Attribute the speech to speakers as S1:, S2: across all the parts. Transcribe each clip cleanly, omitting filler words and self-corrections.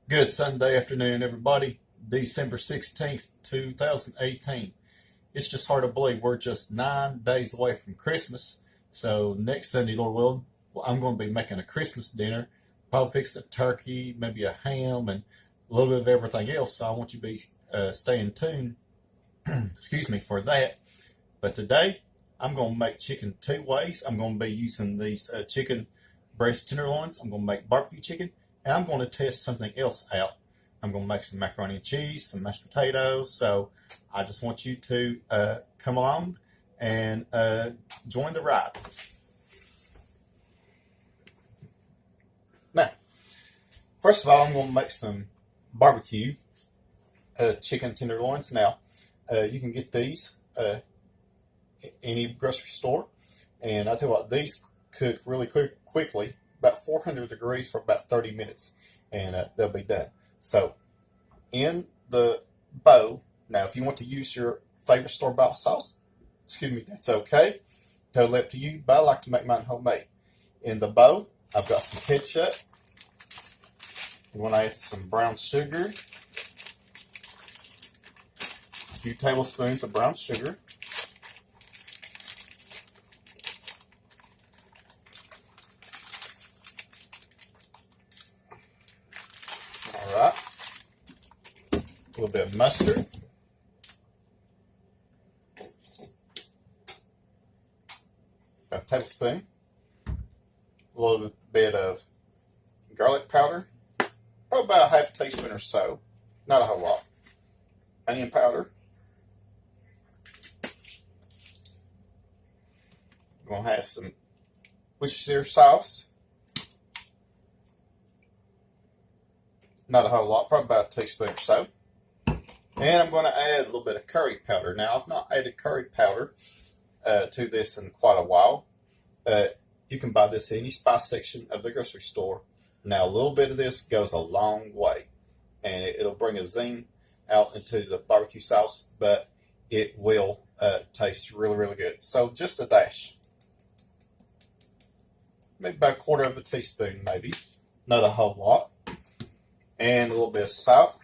S1: Good Sunday afternoon, everybody. December 16th, 2018. It's just hard to believe we're just 9 days away from Christmas. So, next Sunday, Lord willing, I'm going to be making a Christmas dinner. Probably fix a turkey, maybe a ham, and a little bit of everything else. So, I want you to be staying tuned, excuse me, for that. But today, I'm going to make chicken two ways. I'm going to be using these chicken breast tenderloins. I'm going to make barbecue chicken. And I'm going to test something else out. I'm going to make some macaroni and cheese, some mashed potatoes. So I just want you to come along and join the ride. Now, first of all, I'm going to make some barbecue chicken tenderloins. Now, you can get these any grocery store. And I tell you what, these cook really quickly, about 400 degrees for about 30 minutes, and they'll be done. So, in the bowl, now if you want to use your favorite store-bought sauce, excuse me, that's okay. Totally up to you, but I like to make mine homemade. In the bowl, I've got some ketchup. I'm going to add some brown sugar, a few tablespoons of brown sugar. Alright, a little bit of mustard, about a tablespoon, a little bit of garlic powder, probably about a half teaspoon or so, not a whole lot, onion powder. I'm going to have some Worcestershire sauce. Not a whole lot, probably about a teaspoon or so. And I'm going to add a little bit of curry powder. Now, I've not added curry powder to this in quite a while. You can buy this in any spice section of the grocery store. Now, a little bit of this goes a long way. And it'll bring a zing out into the barbecue sauce, but it will taste really, really good. So, just a dash. Maybe about a quarter of a teaspoon, maybe. Not a whole lot. And a little bit of salt.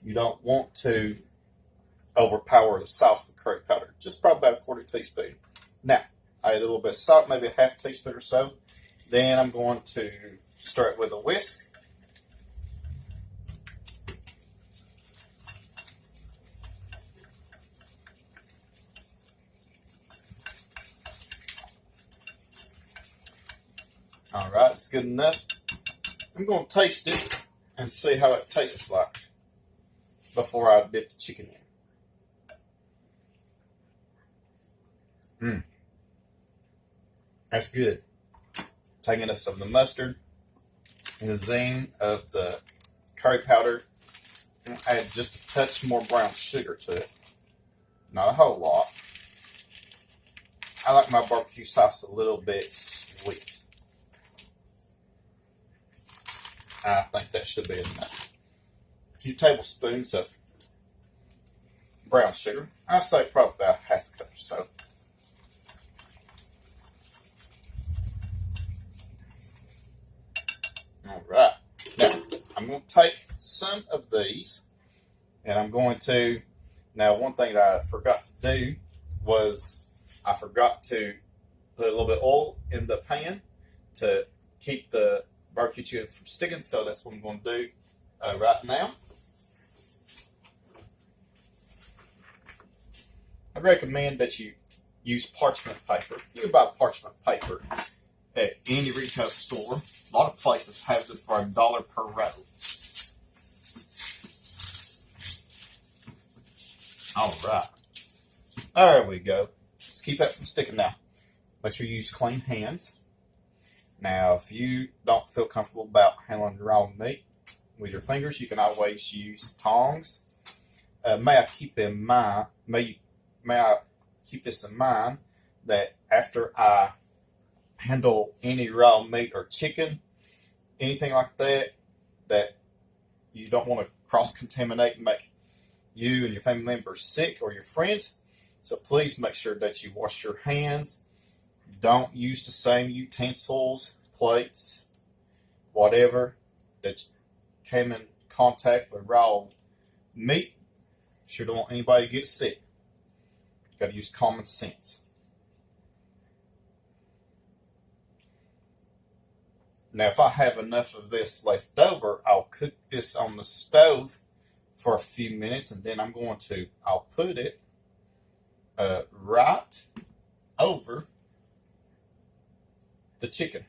S1: You don't want to overpower the sauce with curry powder. Just probably about a quarter teaspoon. Now, I add a little bit of salt, maybe a half teaspoon or so. Then I'm going to stir it with a whisk. All right, it's good enough. I'm going to taste it and see how it tastes like before I dip the chicken in. That's good. Taking us some of the mustard and the zing of the curry powder. And add just a touch more brown sugar to it. Not a whole lot. I like my barbecue sauce a little bit sweet. I think that should be enough. A few tablespoons of brown sugar. I'd say probably about half a cup or so. All right. Now, I'm going to take some of these, and I'm going to, now one thing that I forgot to do was I forgot to put a little bit of oil in the pan to keep the barbecue chicken from sticking, so that's what I'm going to do right now. I recommend that you use parchment paper. You can buy parchment paper at any retail store. A lot of places have it for $1 per roll. All right. There we go. Let's keep that from sticking now. Make sure you use clean hands. Now, if you don't feel comfortable about handling raw meat with your fingers, you can always use tongs. May I keep this in mind that after I handle any raw meat or chicken, anything like that, that you don't want to cross-contaminate and make you and your family members sick or your friends. So please make sure that you wash your hands. Don't use the same utensils. plates, whatever that came in contact with raw meat. Sure don't want anybody to get sick. Got to use common sense. Now, if I have enough of this left over, I'll cook this on the stove for a few minutes, and then I'll put it right over the chicken.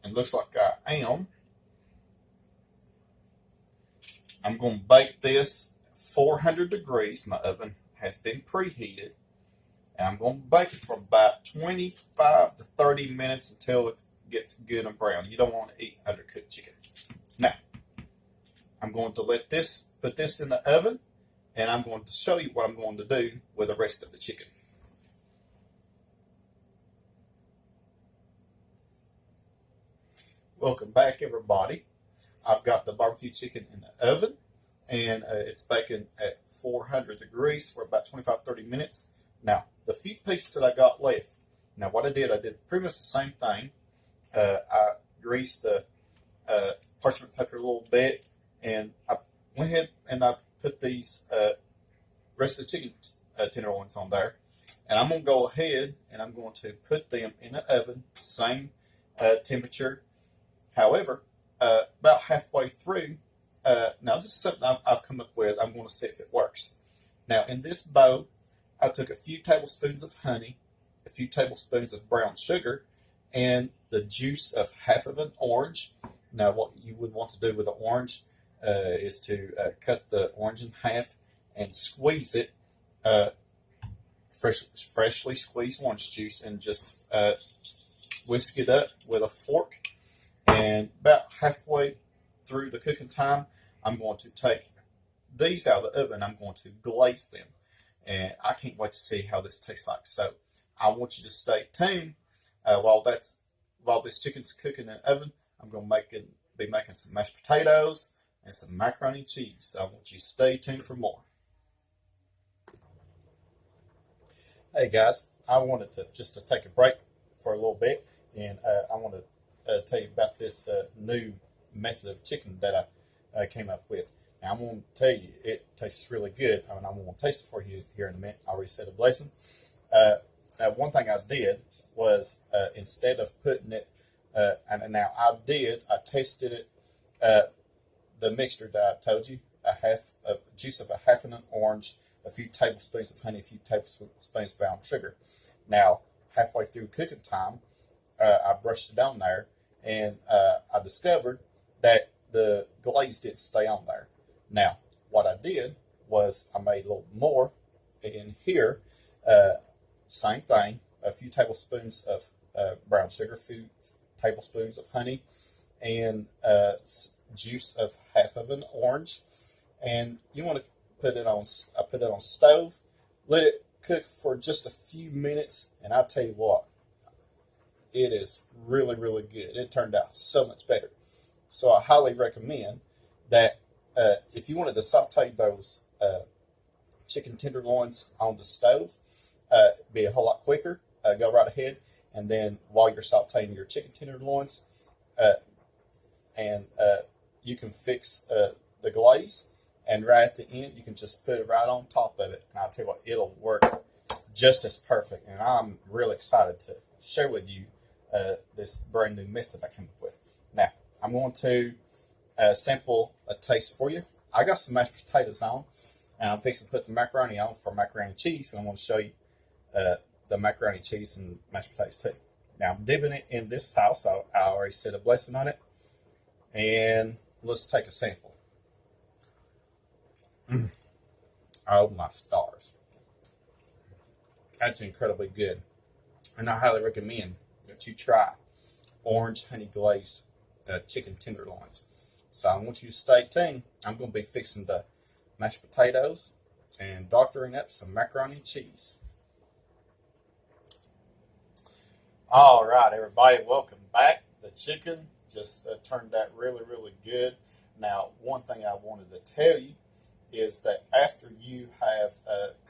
S1: It looks like I am. I'm going to bake this 400 degrees. My oven has been preheated. And I'm going to bake it for about 25 to 30 minutes until it gets good and brown. You don't want to eat undercooked chicken. Now, I'm going to put this in the oven, and I'm going to show you what I'm going to do with the rest of the chicken. Welcome back, everybody. I've got the barbecue chicken in the oven, and it's baking at 400 degrees for about 25-30 minutes. Now, the few pieces that I got left, now what I did pretty much the same thing. I greased the parchment paper a little bit, and I went ahead and I put these rest of the chicken tenderloins on there. And I'm going to go ahead and I'm going to put them in the oven, same temperature. However, about halfway through, now this is something I've come up with. I'm going to see if it works. Now, in this bowl, I took a few tablespoons of honey, a few tablespoons of brown sugar, and the juice of half of an orange. Now, what you would want to do with the orange is to cut the orange in half and squeeze it, freshly squeezed orange juice, and just whisk it up with a fork. And about halfway through the cooking time, I'm going to take these out of the oven. I'm going to glaze them. And I can't wait to see how this tastes like. So I want you to stay tuned. While this chicken's cooking in the oven, I'm going to be making some mashed potatoes and some macaroni and cheese. So I want you to stay tuned for more. Hey guys, I wanted to take a break for a little bit, and I want to tell you about this new method of chicken that I came up with. Now, I'm going to tell you, it tastes really good. I'm going to taste it for you here in a minute. I already said a blessing. One thing I did was, instead of putting it, I tasted it, the mixture that I told you, juice of a half an orange, a few tablespoons of honey, a few tablespoons of brown sugar. Now, halfway through cooking time, I brushed it on there, and I discovered that the glaze didn't stay on there. Now, what I did was I made a little more in here. Same thing, a few tablespoons of brown sugar, a few tablespoons of honey, and juice of half of an orange. And you want to put it on, I put it on stove, let it cook for just a few minutes, and I'll tell you what, it is really, really good. It turned out so much better. So I highly recommend that if you wanted to saute those chicken tenderloins on the stove, be a whole lot quicker, go right ahead. And then while you're sauteing your chicken tenderloins, you can fix the glaze, and right at the end, you can just put it right on top of it. And I'll tell you what, it'll work just as perfect. And I'm really excited to share with you this brand new method I came up with. Now, I'm going to sample a taste for you. I got some mashed potatoes on, and I'm fixing to put the macaroni on for macaroni and cheese, and I'm going to show you the macaroni, cheese, and mashed potatoes too. Now, I'm dipping it in this sauce. I already said a blessing on it, and let's take a sample. Oh my stars. That's incredibly good. And I highly recommend that you try orange honey glazed chicken tenderloins. So I want you to stay tuned. I'm going to be fixing the mashed potatoes and doctoring up some macaroni and cheese. All right, everybody, welcome back. The chicken just turned out really, really good. Now, one thing I wanted to tell you is that after you have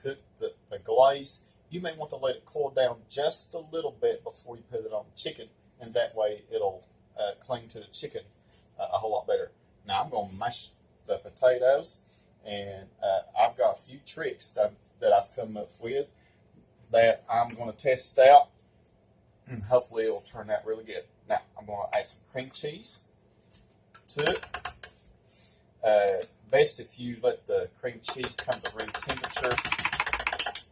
S1: cooked the glaze, you may want to let it cool down just a little bit before you put it on the chicken, and that way it'll cling to the chicken a whole lot better. Now I'm going to mash the potatoes, and I've got a few tricks that I've come up with that I'm going to test out, and hopefully it'll turn out really good. Now I'm going to add some cream cheese to it. Best if you let the cream cheese come to room temperature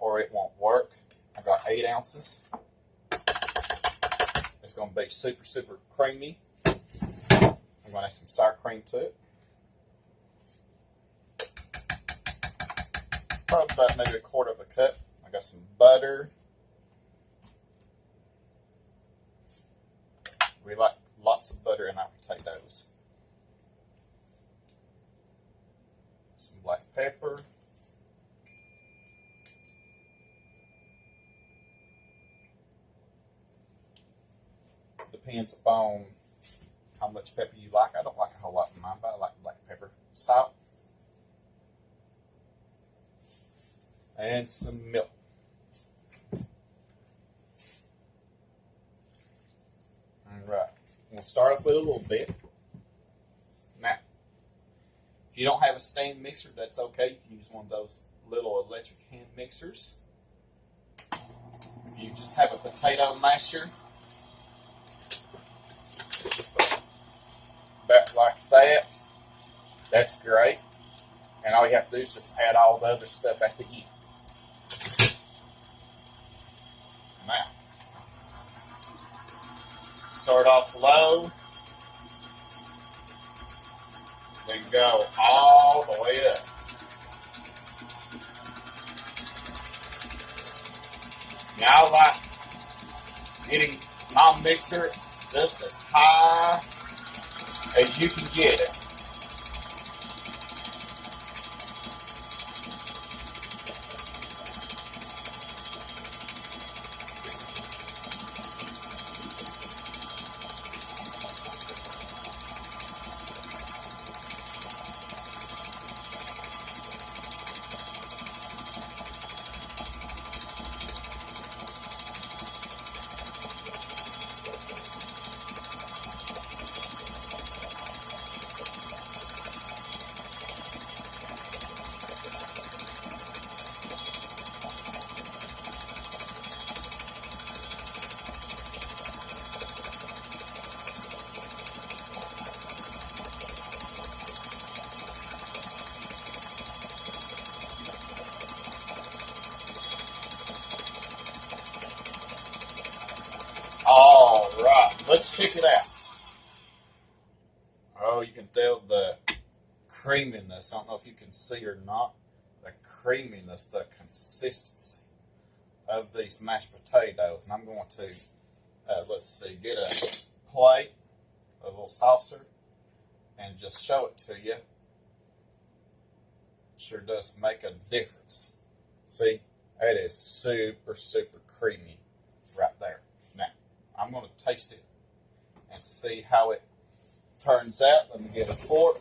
S1: or it won't work. I've got 8 ounces. It's going to be super, super creamy. I'm going to add some sour cream to it. Probably about maybe a quarter of a cup. I got some butter. We like lots of butter in our potatoes. Some black pepper. Depends upon how much pepper you like. I don't like a whole lot in mine, but I like black pepper. Salt. And some milk. Alright. We'll start off with a little bit. Now, if you don't have a stand mixer, that's okay. You can use one of those little electric hand mixers. If you just have a potato masher, about like that, that's great. And all you have to do is just add all the other stuff at the end. Now, start off low, then go all the way up. Now I like getting my mixer just as high as you can get it. Alright, let's check it out. Oh, you can tell the creaminess. I don't know if you can see or not. The creaminess, the consistency of these mashed potatoes. And I'm going to, let's see, get a plate, a little saucer, and just show it to you. Sure does make a difference. See, it is super, super creamy right there. Now, I'm going to taste it and see how it turns out. Let me get a fork.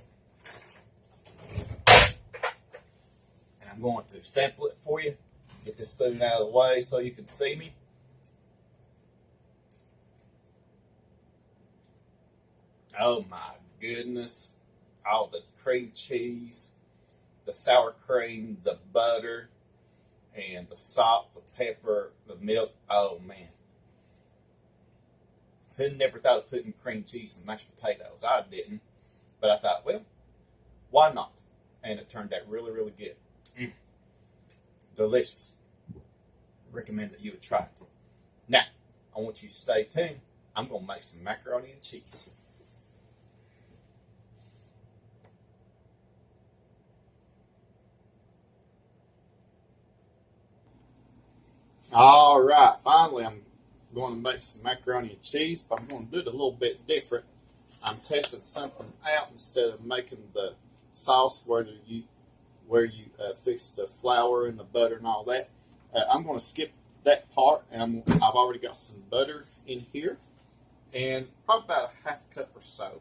S1: And I'm going to sample it for you. Get this spoon out of the way so you can see me. Oh my goodness. All the cream cheese, the sour cream, the butter, and the salt, the pepper, the milk. Oh man. Who never thought of putting cream cheese in mashed potatoes? I didn't. But I thought, well, why not? And it turned out really, really good. Delicious. Recommend that you would try it. Now, I want you to stay tuned. I'm going to make some macaroni and cheese. All right, finally I'm going to make some macaroni and cheese, but I'm going to do it a little bit different. I'm testing something out instead of making the sauce where you fix the flour and the butter and all that. I'm going to skip that part, and I've already got some butter in here, and probably about a half cup or so.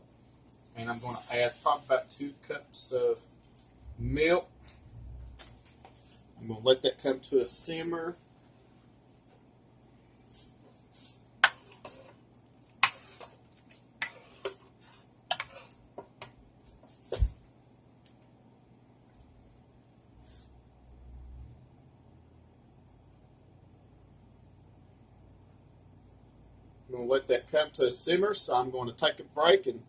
S1: And I'm going to add probably about 2 cups of milk. I'm going to let that come to a simmer. I'm going to let that come to a simmer, so I'm going to take a break, and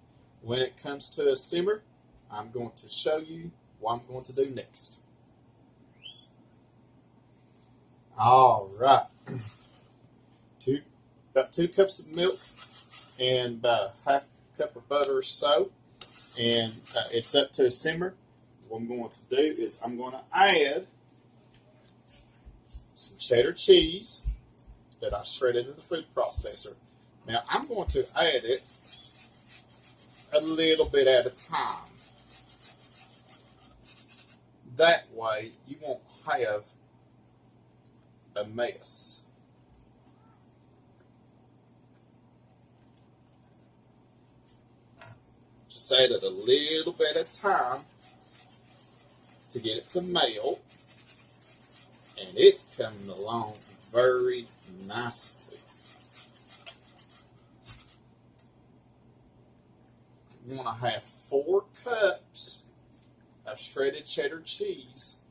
S1: when it comes to a simmer, I'm going to show you what I'm going to do next. All right. About 2 cups of milk and about half a cup of butter or so, and it's up to a simmer. What I'm going to do is I'm going to add some cheddar cheese that I shredded in the food processor. Now I'm going to add it a little bit at a time. That way you won't have a mess. Just add it a little bit at a time to get it to melt, and it's coming along very nicely. You want to have 4 cups of shredded cheddar cheese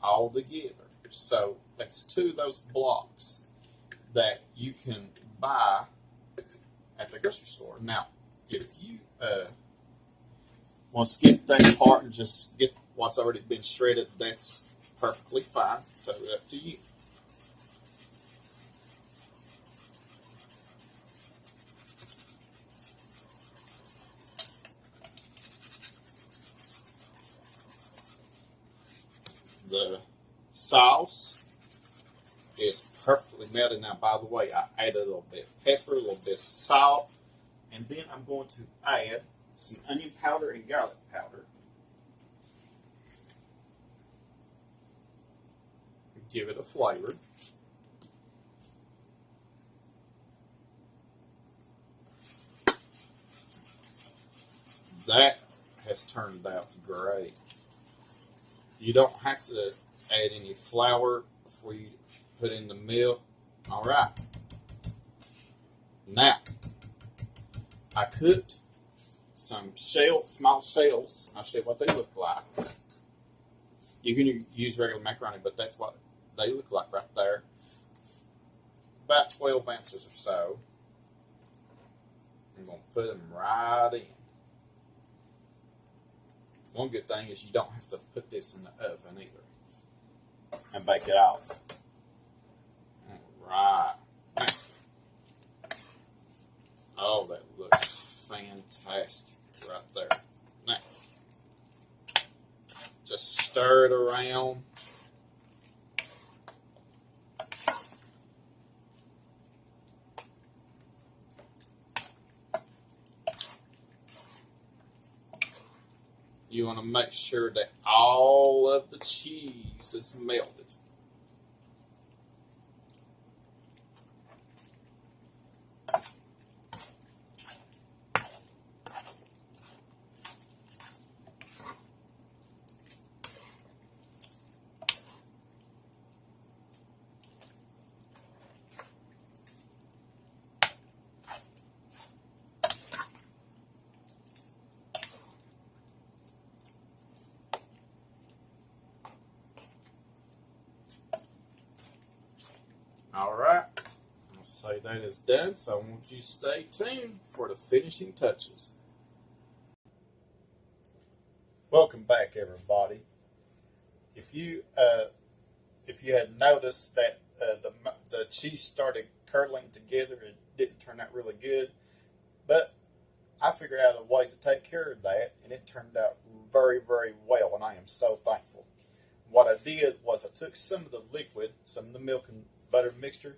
S1: all together. So that's 2 of those blocks that you can buy at the grocery store. Now, if you want to skip that part and just get what's already been shredded, that's perfectly fine. Totally up to you. The sauce is perfectly melted. Now, by the way, I added a little bit of pepper, a little bit of salt, and then I'm going to add some onion powder and garlic powder. Give it a flavor. That has turned out great. You don't have to add any flour before you put in the milk. All right. Now, I cooked some small shells. I'll show you what they look like. You can use regular macaroni, but that's what they look like right there. About 12 ounces or so. I'm going to put them right in. One good thing is you don't have to put this in the oven either and bake it off. All right. Oh, that looks fantastic right there. Now, just stir it around. You want to make sure that all of the cheese is melted. All right, I'll say that is done, so I want you to stay tuned for the finishing touches. Welcome back, everybody. If you had noticed that the cheese started curdling together, it didn't turn out really good, but I figured out a way to take care of that, and it turned out very, very well, and I am so thankful. What I did was I took some of the liquid, some of the milk and butter mixture,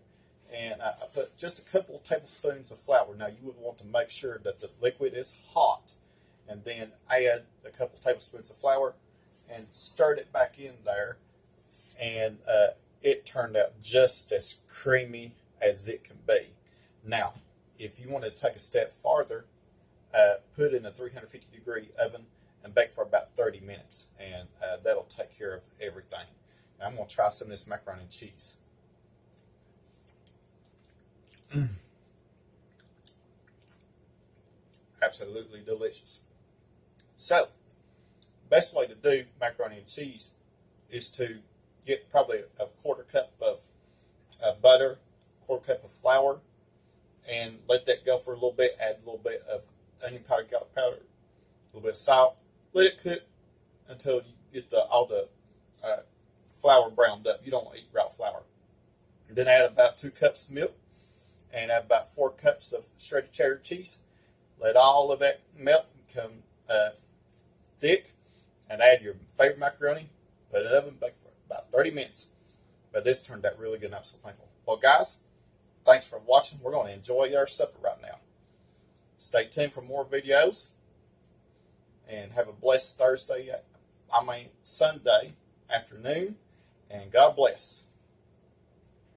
S1: and I put just a couple of tablespoons of flour. Now, you would want to make sure that the liquid is hot, and then add a couple of tablespoons of flour and stirred it back in there, and it turned out just as creamy as it can be. Now, if you want to take a step farther, put it in a 350-degree oven and bake for about 30 minutes, and that'll take care of everything. Now I'm going to try some of this macaroni and cheese. Absolutely delicious. So, best way to do macaroni and cheese is to get probably a quarter cup of butter, quarter cup of flour, and let that go for a little bit. Add a little bit of onion powder, garlic powder, a little bit of salt. Let it cook until you get all the flour browned up. You don't want to eat raw flour. And then add about 2 cups of milk and add about 4 cups of shredded cheddar cheese. Let all of that melt and come thick, and add your favorite macaroni. Put it in the oven, bake for about 30 minutes. But this turned out really good, and I'm so thankful. Well, guys, thanks for watching. We're going to enjoy our supper right now. Stay tuned for more videos, and have a blessed Sunday afternoon, and God bless.